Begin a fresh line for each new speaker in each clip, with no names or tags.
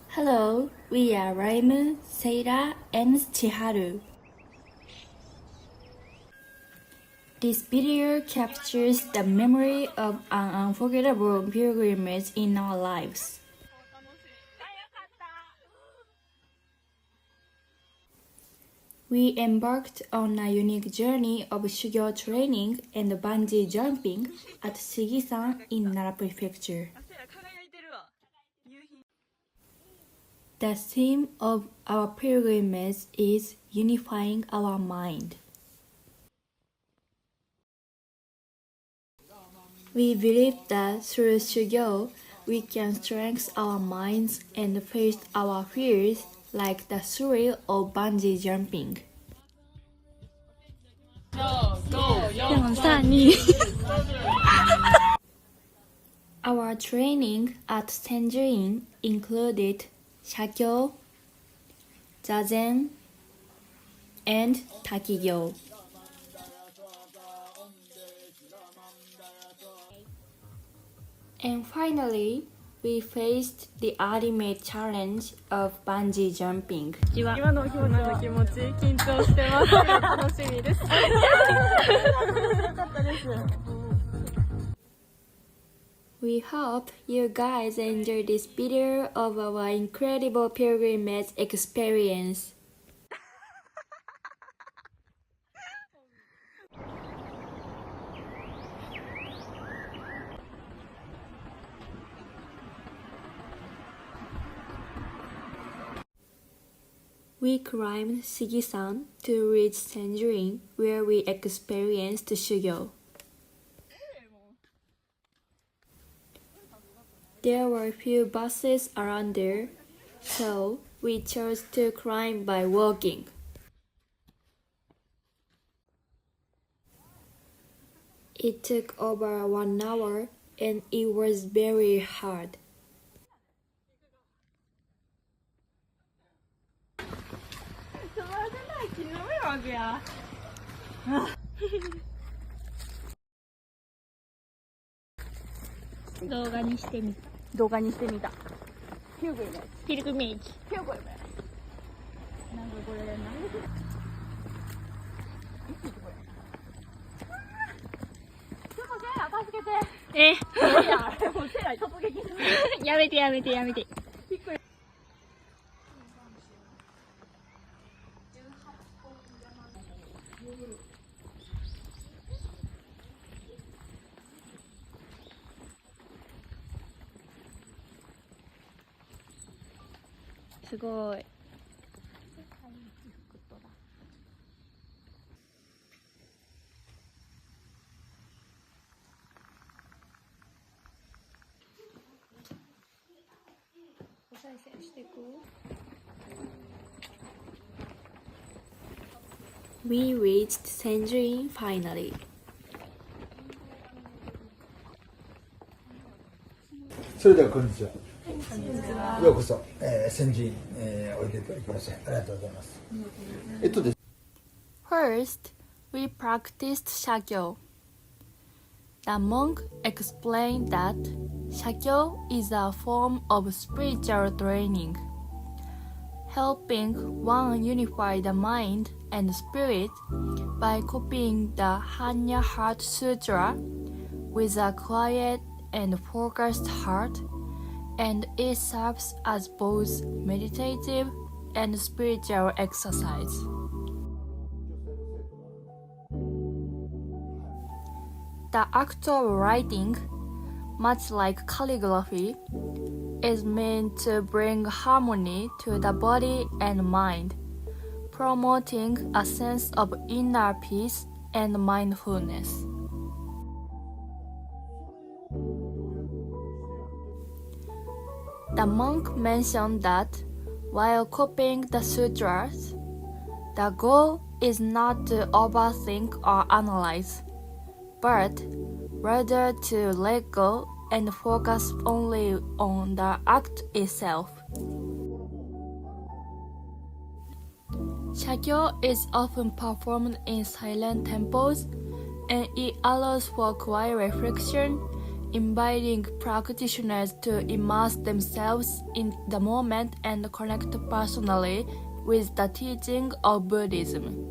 Hello, we are Raimu, Seira, and Chiharu. This video captures the memory of an unforgettable pilgrimage in our lives. We embarked on a unique journey of Shakyo training and bungee jumping at Shigisan in Nara Prefecture. The theme of our pilgrimage is unifying our mind. We believe that through Shakyo, we can strengthen our minds and face our fears like the thrill of bungee jumping. Our training at Senjuin included Shakyo, zazen, and takigyo. And finally, we faced the ultimate challenge of bungee jumping.
今の今の気持ち緊張してますが楽しみです。よかったです。
We hope you guys enjoy this video of our incredible pilgrimage experience. We climbed Shigisan to reach Senjuin, where we experienced Shakyo. There were few buses around there, so we chose to climb by walking. It took over 1 hour and it was very hard.
動画にしてみた。ピルグリメージ。ピルグリメージ。ピルグリメージ。なんかこれなんでこれ。ちょっとセイラ助けて。いやもうセイラ突撃する。やめてやめてやめて。びっくり。すごい。お賽銭していく。
We reached Senjuin finally.
それではこんにちは。ようこそ、先人、おいでいただきましてありがとうございます。です。
First, we practiced Shakyo. The monk explained that Shakyo is a form of spiritual training, helping one unify the mind and spirit by copying the Hanya Heart Sutra with a quiet and focused heart, and it serves as both meditative and spiritual exercise. The act of writing, much like calligraphy, is meant to bring harmony to the body and mind, promoting a sense of inner peace and mindfulness. The monk mentioned that while copying the sutras, the goal is not to overthink or analyze, but rather to let go and focus only on the act itself. Shakyo is often performed in silent temples, and it allows for quiet reflection, inviting practitioners to immerse themselves in the moment and connect personally with the teaching of Buddhism.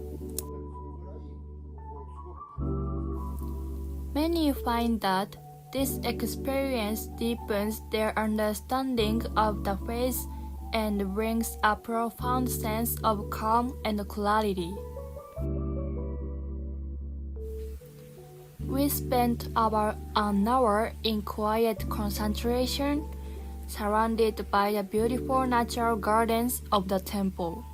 Many find that this experience deepens their understanding of the faith and brings a profound sense of calm and clarity. We spent about an hour in quiet concentration, surrounded by the beautiful natural gardens of the temple.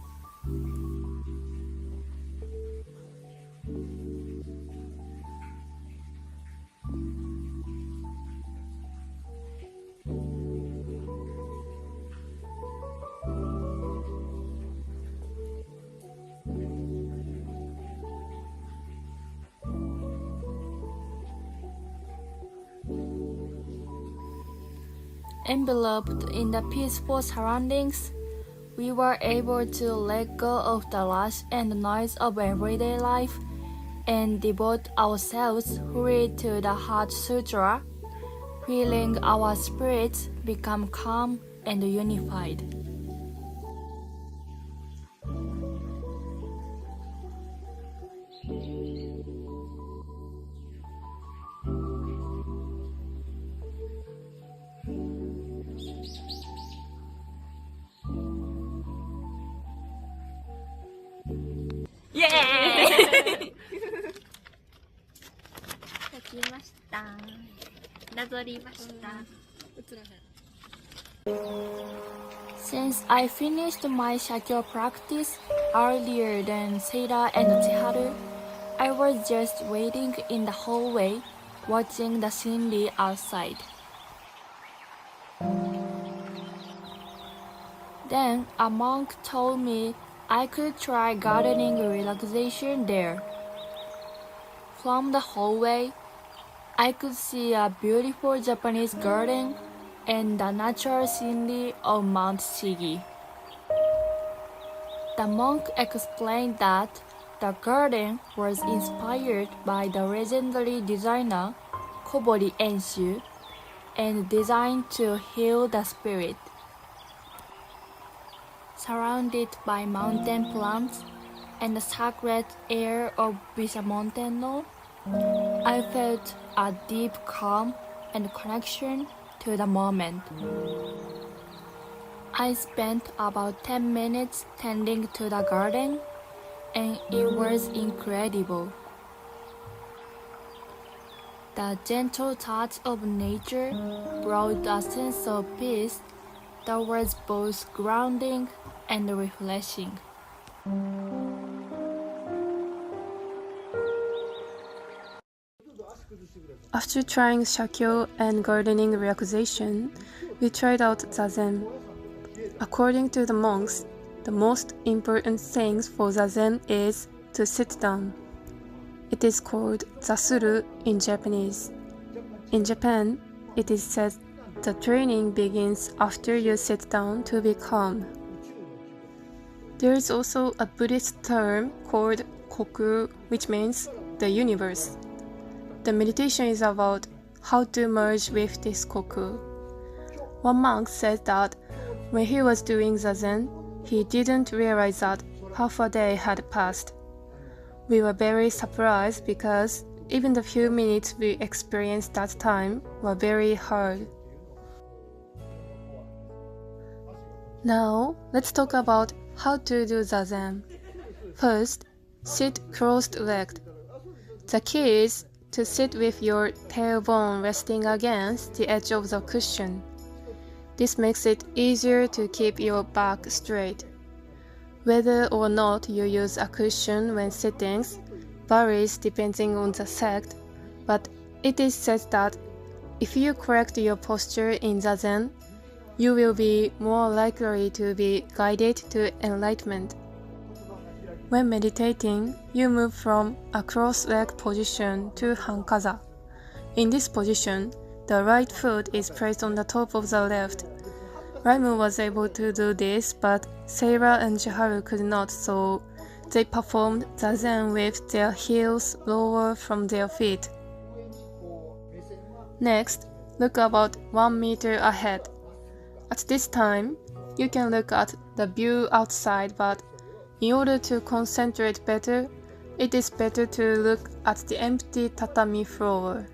Enveloped in the peaceful surroundings, we were able to let go of the rush and noise of everyday life and devote ourselves fully to the Heart Sutra, feeling our spirits become calm and unified. Since I finished my Shakyo practice earlier than Seira and Chiharu, I was just waiting in the hallway, watching the scenery outside. Then a monk told me I could try gardening relaxation there. From the hallway, I could see a beautiful Japanese garden and the natural scenery of Mount Shigi. The monk explained that the garden was inspired by the legendary designer Kobori Enshu and designed to heal the spirit. Surrounded by mountain plants and the sacred air of Bisamonteno, I felt a deep calm and connection to the moment. I spent about 10 minutes tending to the garden, and it was incredible. The gentle touch of nature brought a sense of peace that was both grounding and refreshing.
After trying Shakyo and gardening relaxation, we tried out zazen. According to the monks, the most important thing for zazen is to sit down. It is called zasuru in Japanese. In Japan, it is said the training begins after you sit down to be calm. There is also a Buddhist term called koku, which means the universe. The meditation is about how to merge with this koku. One monk said that when he was doing zazen, he didn't realize that half a day had passed. We were very surprised because even the few minutes we experienced that time were very hard. Now, let's talk about how to do zazen. First, sit crossed-legged. The key is to sit with your tailbone resting against the edge of the cushion. This makes it easier to keep your back straight. Whether or not you use a cushion when sitting varies depending on the sect, but it is said that if you correct your posture in zazen, you will be more likely to be guided to enlightenment. When meditating, you move from a cross-legged position to hankaza. In this position, the right foot is placed on the top of the left. Raimu was able to do this, but Seira and Chiharu could not, so they performed zazen with their heels lower from their feet. Next, look about 1 meter ahead. At this time, you can look at the view outside, but in order to concentrate better, it is better to look at the empty tatami floor.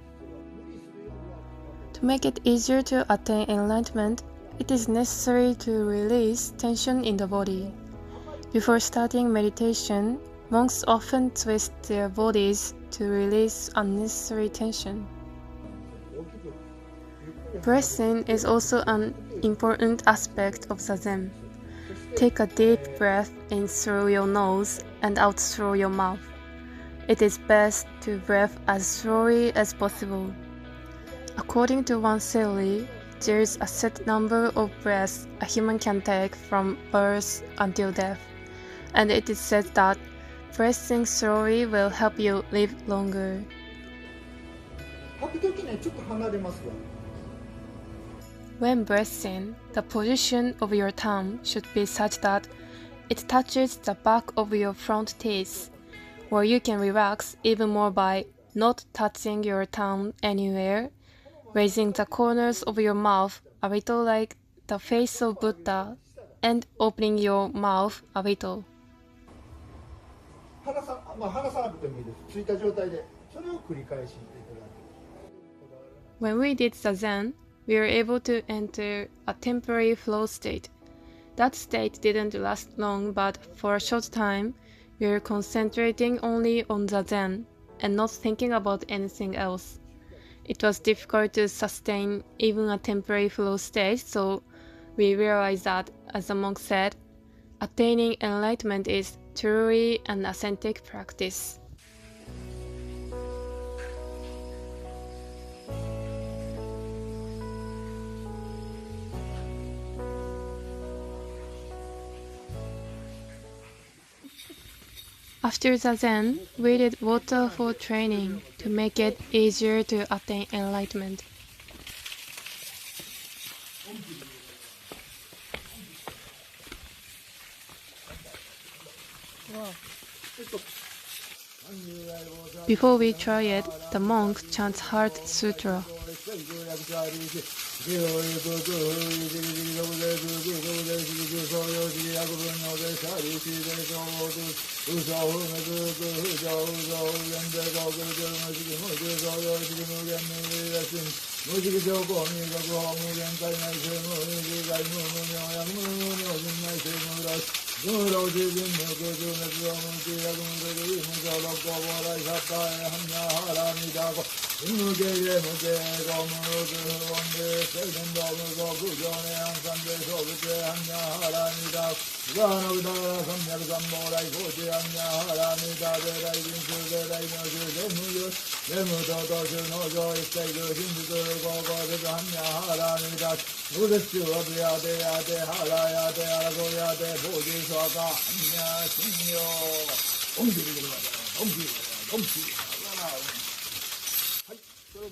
To make it easier to attain enlightenment, it is necessary to release tension in the body. Before starting meditation, monks often twist their bodies to release unnecessary tension. Breathing is also an important aspect of zazen. Take a deep breath in through your nose and out through your mouth. It is best to breathe as slowly as possible. According to one theory, there is a set number of breaths a human can take from birth until death, and it is said that breathing slowly will help you live longer.
吐くときね、ちょっと離れますわ。
When breathing, the position of your tongue should be such that it touches the back of your front teeth, or you can relax even more by not touching your tongue anywhere, raising the corners of your mouth a little like the face of Buddha, and opening your mouth a little.
離さなくてもいいです。ついた状態で、それを繰り返していただく。
When we did zazen, we were able to enter a temporary flow state. That state didn't last long, but for a short time, we were concentrating only on zazen and not thinking about anything else. It was difficult to sustain even a temporary flow state, so we realized that, as the monk said, attaining enlightenment is truly an authentic practice. After zazen, we did waterfall training to make it easier to attain enlightenment. Before we try it, the monk chants Heart Sutra.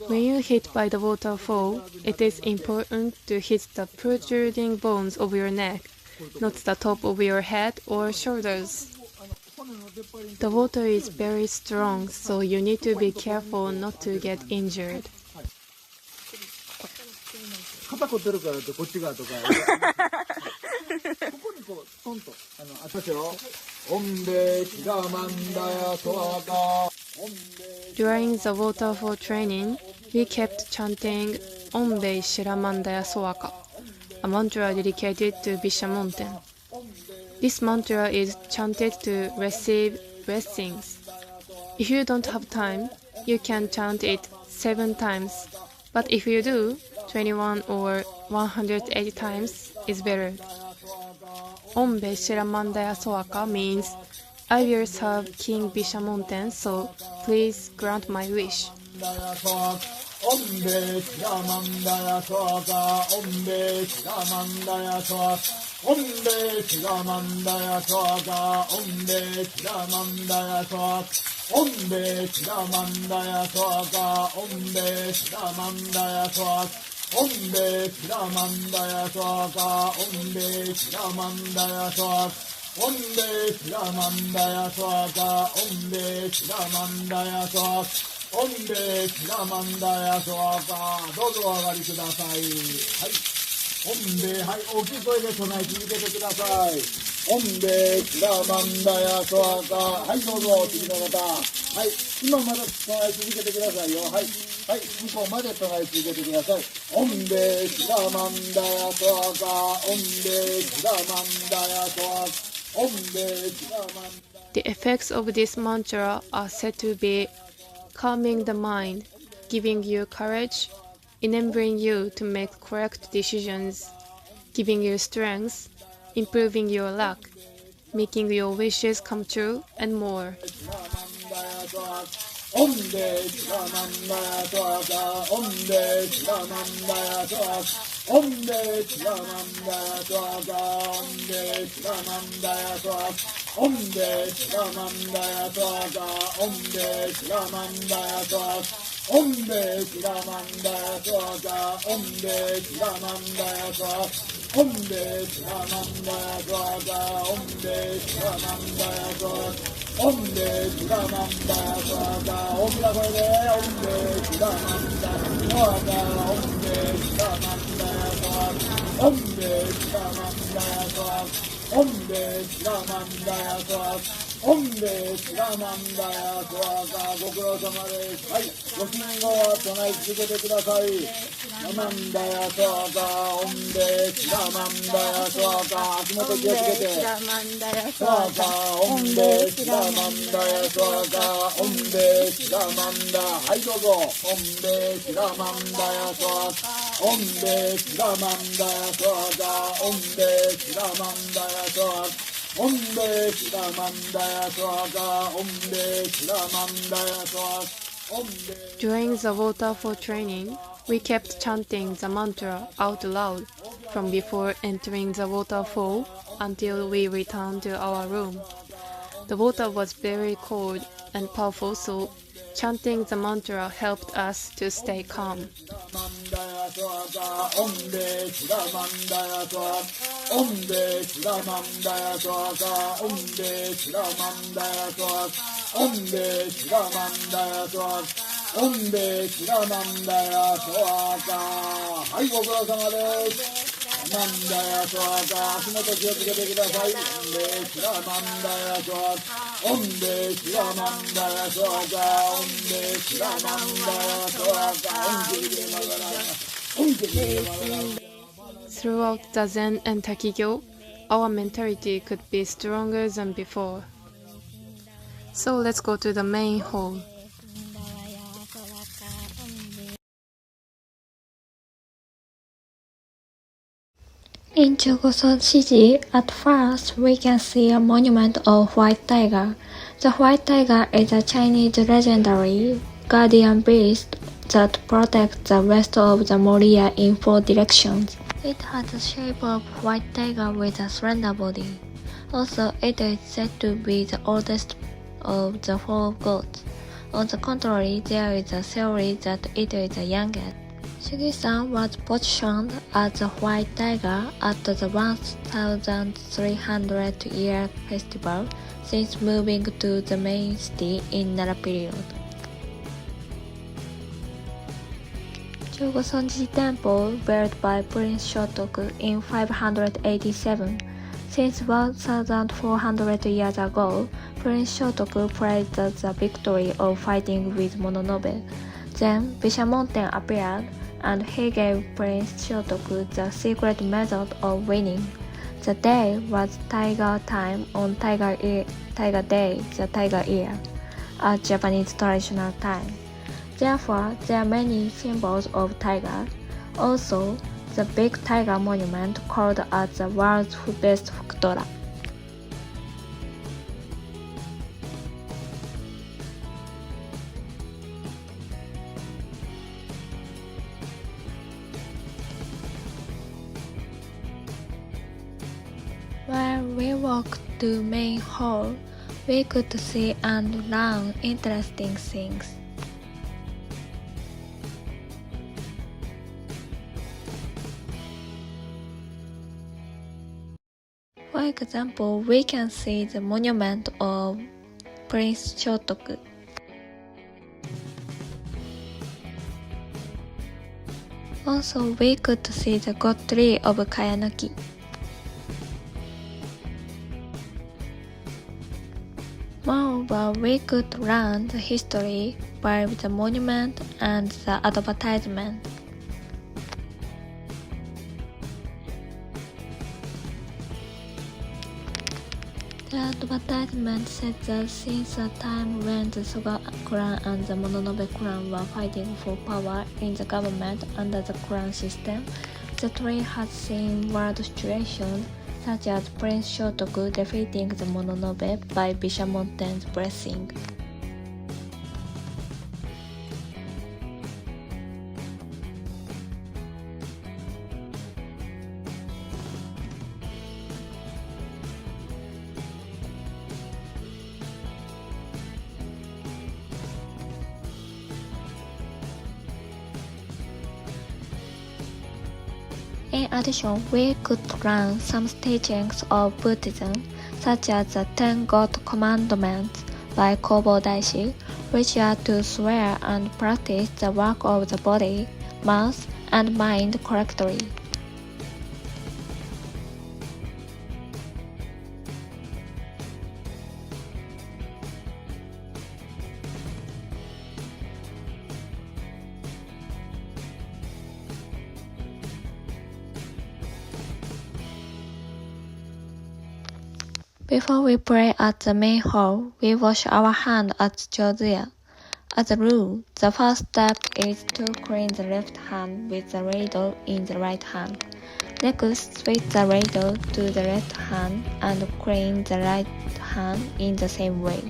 When you hit by the waterfall, it is important to hit the protruding bones of your neck, not the top of your head or shoulders. The water is very strong, so you need to be careful not to get injured.
肩凝ってるからってこっち側とかここにこうトンとあったよ。オンベキラマンダヤソワカ
During the waterfall training, we kept chanting Onbei Shiramandaya Soaka, a mantra dedicated to Bishamonten. This mantra is chanted to receive blessings. If you don't have time, you can chant it 7 times, but if you do, 21 or 180 times is better. Onbei Shiramandaya Soaka means I will serve King Bishamonten, so please grant my wish.
Ombe Shiramandaya Swaka, Ombe Shiramandaya Swaka, Ombe Shiramandaya Swaka, どうぞお上がりください。はい。Ombe、はい、大きい声で唱え続けてください。Ombe Shiramandaya Swaka、はい、どうぞ、次の方。はい、今まで唱え続けてくださいよ。はい。はい、向こうまで唱え続けてください。Ombe Shiramandaya Swaka、Ombe Shiramandaya Swaka。The
effects of this mantra are said to be calming the mind, giving you courage, enabling you to make correct decisions, giving you strength, improving your luck, making your wishes come true, and more.
Ombe Shiramandaya Swaka, Ombe Shiramandaya Swaka, Ombe Shiramandaya Swaka, Ombe Shiramandaya Swaka, Ombe Shiramandaya Swaka, Ombe Shiramandaya Swaka, Ombe Shiramandaya Swaka, Ombe Shiramandaya Swaka, Ombe Shiramandaya Swaka, Ombe Shiramandaya Swaka, Ombe Shiramandaya Swaka, Ombe Shiramandaya Swaka, Ombe Shiramandaya Swaka, Ombe Shiramandaya Swaka, Ombe Shiramandaya Swaka, Ombe Shiramandaya Swaka、ご苦労様です。はい、ご信号は唱え続けてください。Shiramandaya Swaka、Ombe Shiramandaya Swaka、足元気をつけて。Swaka、Ombe Shiramandaya Swaka、Ombe Shiramandaya、はいどうぞ。Ombe Shiramandaya Swaka、Ombe Shiramandaya Swaka、Ombe Shiramandaya Swaka、Ombe Shiramandaya Swaka, Ombe Shiramandaya Swaka.
During the waterfall training, we kept chanting the mantra out loud from before entering the waterfall until we returned to our room. The water was very cold and powerful, so chanting the mantra helped us to stay calm.
Ombe Shiramandaya Swaka, Ombe Shiramandaya Swaka, Ombe Shiramandaya Swaka, Ombe Shiramandaya Swaka, Ombe Shiramandaya Swaka。はい、ご苦労様です。Mandaya Swaka、足元気をつけてください。Ombe Shiramandaya Swaka、Ombe Shiramandaya Swaka、Ombe Shiramandaya Swaka。Throughout
zazen and takigyo, our mentality could be stronger than before. So let's go to the main hall.
In Jogosan City, at first we can see a monument of white tiger. The white tiger is a Chinese legendary guardian beast that protects the west of the Moria in 4 directions. It has the shape of white tiger with a slender body. Also, it is said to be the oldest of the 4 gods. On the contrary, there is a theory that it is the youngest. Shakyo was positioned as the white tiger at the 1300-year festival since moving to the main city in Nara period. Jogosanji Temple, built by Prince Shotoku in 587. Since 1400 years ago, Prince Shotoku praised the victory of fighting with Mononobe. Then Bishamonten appeared, and he gave Prince Shotoku the secret method of winning. The day was Tiger Time on Tiger Day, the Tiger Year, a Japanese traditional time. Therefore, there are many symbols of tiger. Also, the big tiger monument called as the world's best Fukutora. While we walked to main hall, we could see and learn interesting things. For example, we can see the monument of Prince Shotoku. Also, we could see the god tree of Kayanaki. Moreover, we could learn the history by the monument and the advertisement. The advertisement said that since the time when the Soga clan and the Mononobe clan were fighting for power in the government under the clan system, the tree had seen world situations such as Prince Shotoku defeating the Mononobe by Bishamonten's blessing. In addition, we could learn some teachings of Buddhism, such as the 10 God Commandments by Kobo Daishi, which are to swear and practice the work of the body, mouth, and mind correctly. Before we pray at the main hall, we wash our hands at Jozuya. As a rule, the first step is to clean the left hand with the ladle in the right hand. Next, switch the ladle to the left hand and clean the right hand in the same way.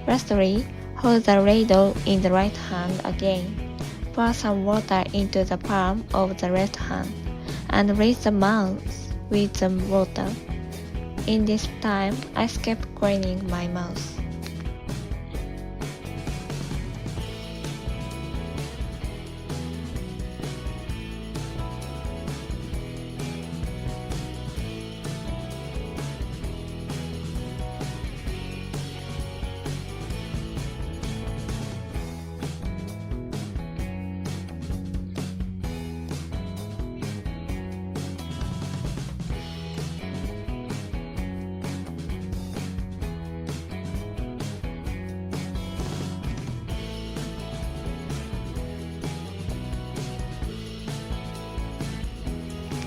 Lastly, hold the ladle in the right hand again. Pour some water into the palm of the left hand and rinse the mouth with the water. In this time, I kept cleaning my mouth.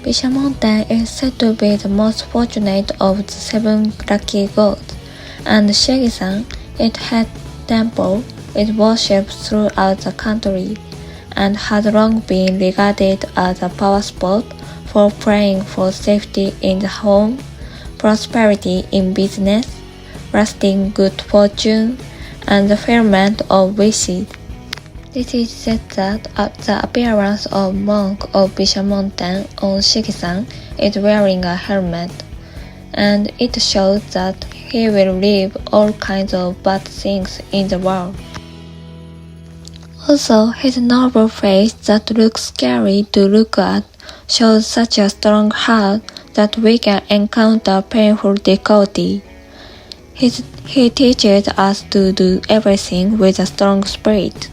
Bishamonten is said to be the most fortunate of the 7 lucky gods, and Shegi-san, its head temple, is worshipped throughout the country, and has long been regarded as a power spot for praying for safety in the home, prosperity in business, lasting good fortune, and the fulfillment of wishes. It is said that the appearance of monk of Bishamonten on Shiki-san is wearing a helmet, and it shows that he will leave all kinds of bad things in the world. Also, his noble face that looks scary to look at shows such a strong heart that we can encounter painful difficulty. He teaches us to do everything with a strong spirit.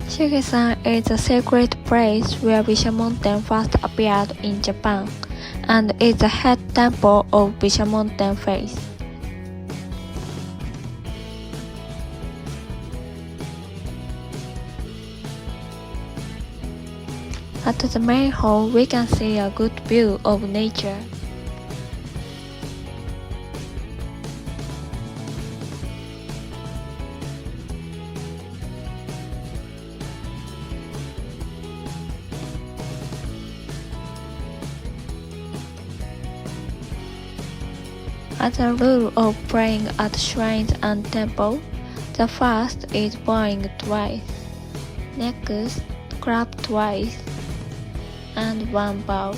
Shiki-san is a sacred place where Bishamonten first appeared in Japan, and is the head temple of Bishamonten faith. At the main hall, we can see a good view of nature. As a rule of praying at shrines and temples, the first is bowing twice, next clap twice, and one bow.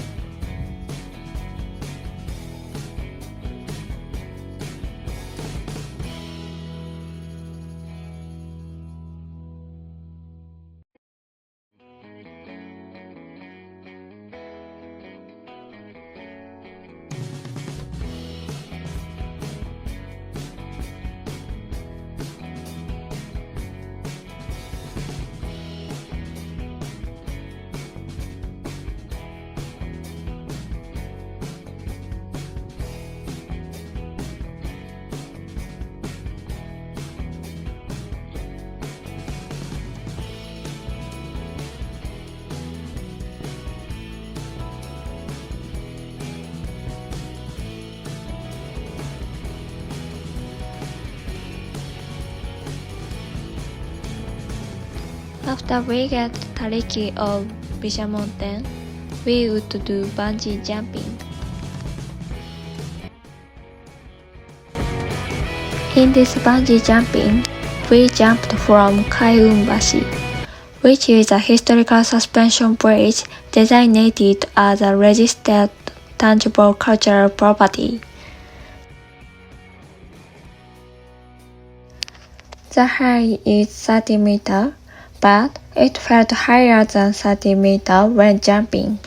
After we get takigyo of Bisha Mountain, we would do bungee jumping. In this bungee jumping, we jumped from Kaiunbashi, which is a historical suspension bridge designated as a registered tangible cultural property. The height is 30 meters, but it felt higher than 30 meters when jumping.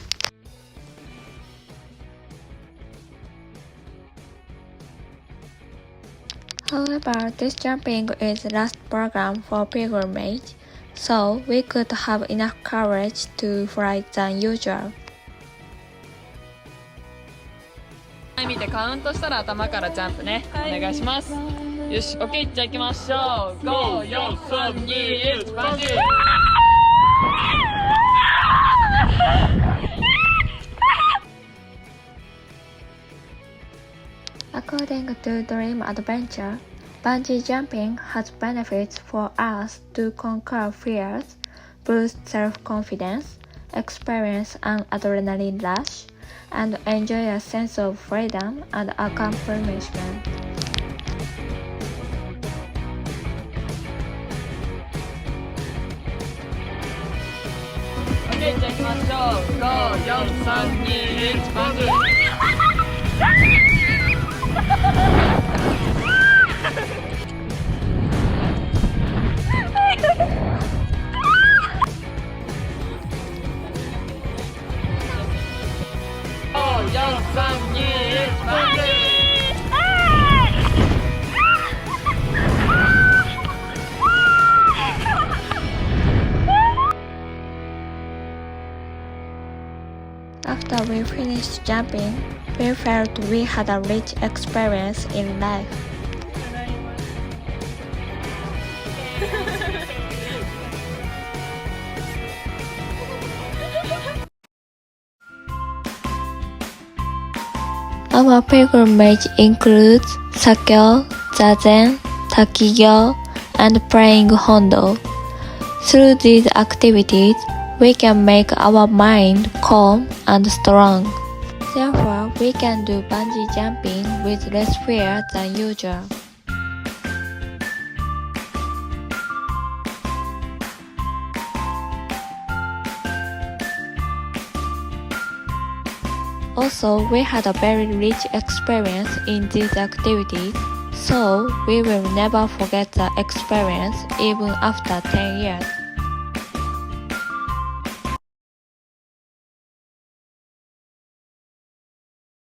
However, this jumping is last program for pilgrimage, so we could have enough courage to fly than usual.
見てカウントしたら頭からジャンプね、お願いします。よし、OK、じゃあ行きましょう。5、4、3、2、1、バンジー。
According to Dream Adventure, bungee jumping has benefits for us to conquer fears, boost self-confidence, experience an adrenaline rush, and enjoy a sense of freedom and accomplishment.
OK、じゃあ行きましょう。5、4、3、2、1、バンジー。5、4、3、2、1、バンジー。
After we finished jumping, we felt we had a rich experience in life. Our pilgrimage includes syakyo, zazen, takigyo, and praying hondo. Through these activities, we can make our mind calm and strong. Therefore, we can do bungee jumping with less fear than usual. Also, we had a very rich experience in these activities, so we will never forget the experience even after 10 years.